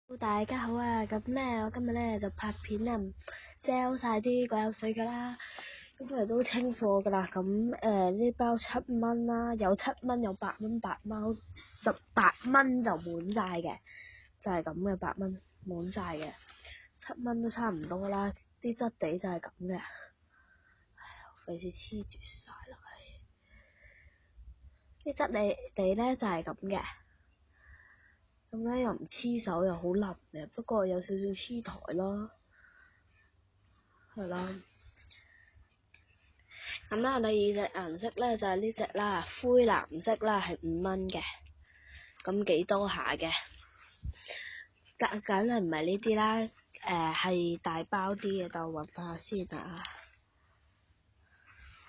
大家好啊，咁咧我今日咧就拍片啊 ，sell 晒啲鬼口水噶啦，咁佢哋都清貨噶啦，咁呢包7蚊啦，有7蚊有8蚊，8包8蚊就滿晒嘅，就係咁嘅8蚊滿晒嘅，7蚊都差唔多啦，啲質地就係咁嘅，費事黐住晒啦，啲質地咧就係咁嘅。咁咧又唔黐手又好腍嘅，不過有少少黐台咯，係啦。咁啦，第二隻顏色咧就係呢隻啦，灰藍色啦，係5蚊嘅，咁幾多下嘅，梗係唔係呢啲啦，係大包啲嘅，等我揾翻下先啊，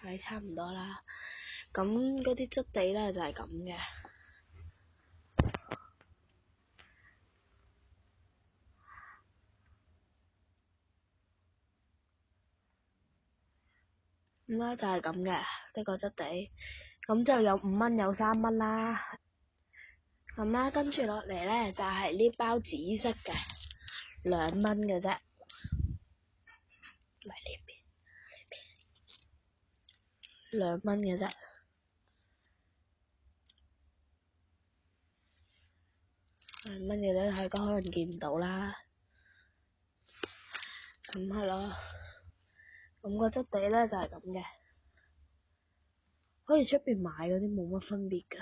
係差唔多啦。咁嗰啲質地咧就係咁嘅。咁啦就係咁嘅呢個質地，咁就有5蚊有3蚊啦。咁啦，跟住落嚟咧就係呢包紫色嘅，2蚊嘅啫，嚟呢邊2蚊嘅啫，2蚊嘅啫，大家可能見唔到啦。咁係咯，咁個質地咧就係咁嘅，好似出邊買嗰啲冇乜分別噶，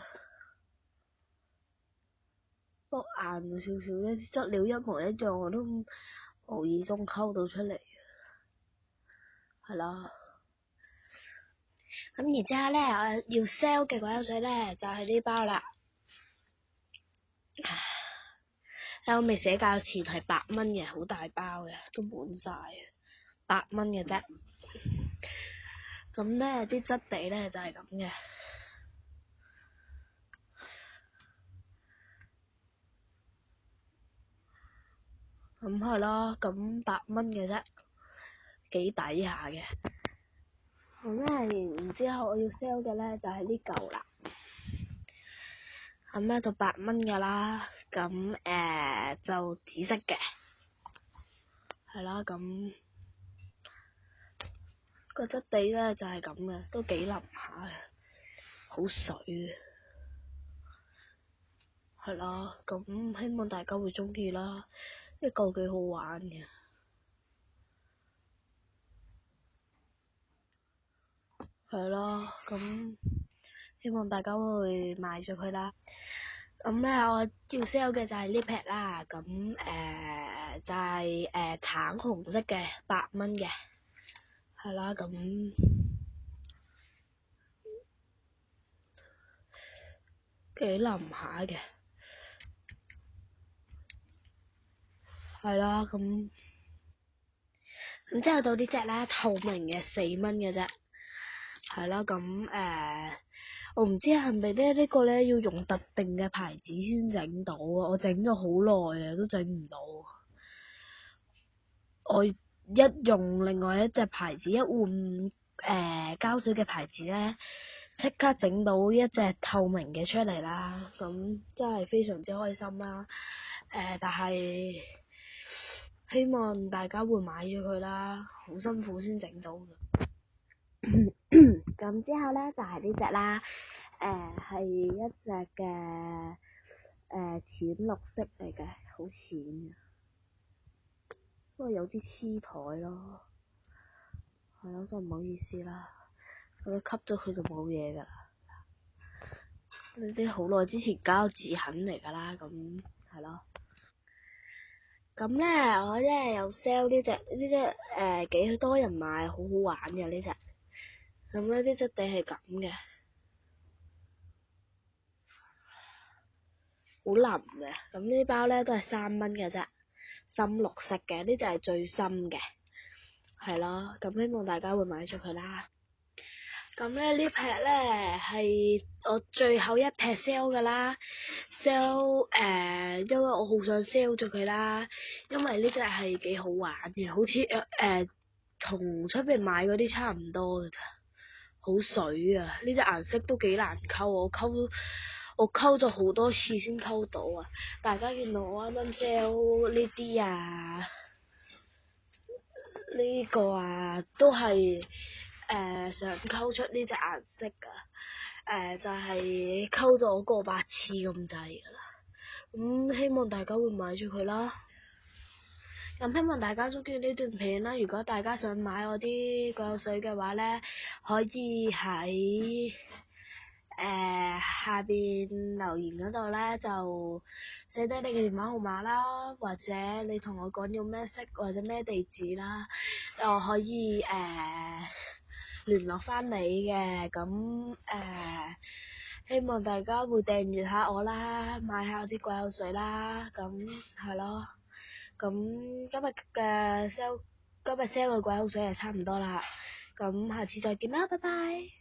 不過硬少少咧，啲質料一模一樣，我都無意中溝到出嚟，係啦。咁然之後咧，我要 sell 嘅鬼口水咧就係呢包啦。我未寫價錢係8蚊嘅，好大包嘅，都滿晒，8蚊嘅啫。咁咧啲質地咧就係咁嘅，咁係咯，咁8蚊嘅啫，幾抵下嘅。咁咧，然之後我要 sell 嘅咧就係呢嚿啦。咁咧就8蚊噶啦，咁就紫色嘅，係啦，咁個質地咧就係咁嘅，都幾腍下嘅，好水嘅，係啦，咁希望大家會鍾意啦，呢個幾好玩嘅，係咯，咁希望大家會買咗佢啦。咁咧我要 sell 嘅就係呢撇啦，咁就係橙紅色嘅8蚊嘅，係啦，咁幾腍下嘅，係啦，咁之後到呢隻啦，透明嘅4蚊嘅啫，係啦，咁我唔知係咪咧呢個咧要用特定嘅牌子先整到啊，我整咗好耐啊都整唔到，我一用另外一隻牌子一換膠水嘅牌子咧，即刻整到一隻透明嘅出嚟啦，咁真係非常之開心啦，但係希望大家會買咗佢啦，好辛苦先整到嘅。咁之後咧就係呢隻啦，係一隻嘅淺綠色嚟嘅，好淺嘅，不過有啲黐台咯，係咯，真係唔好意思啦，我吸咗佢就冇嘢噶啦，呢啲好耐之前交字痕嚟噶啦，咁係咯。咁咧我咧又 sell 呢隻幾多人買，好好玩嘅呢隻，咁呢啲質地係咁嘅，好腍嘅，咁呢包咧都係3蚊嘅啫，深綠色嘅，呢隻係最深嘅，係咯，咁希望大家會買咗佢啦。咁咧呢劈咧係我最後一劈 sell 噶啦，sell 因為我好想 sell 咗佢啦，因為呢隻係幾好玩嘅，好似同出邊買嗰啲差唔多噶咋，好水啊！呢隻顏色都幾難溝，我溝咗好多次先溝到啊！大家見到我啱啱 sell 呢啲啊，呢個啊都係想溝出呢隻顏色㗎，就係溝咗個8次咁滯㗎啦。咁希望大家會買咗佢啦。咁希望大家中意呢段片啦。如果大家想買我啲鬼口水嘅話咧，可以喺下邊留言嗰度咧就寫低你嘅電話號碼啦，或者你同我講要咩色或者咩地址啦，我可以聯絡翻你嘅。咁希望大家會訂閱下我啦，買下我啲鬼口水啦。咁係咯。咁今日 sell 嘅鬼口水係差唔多啦，咁下次再見啦，拜拜。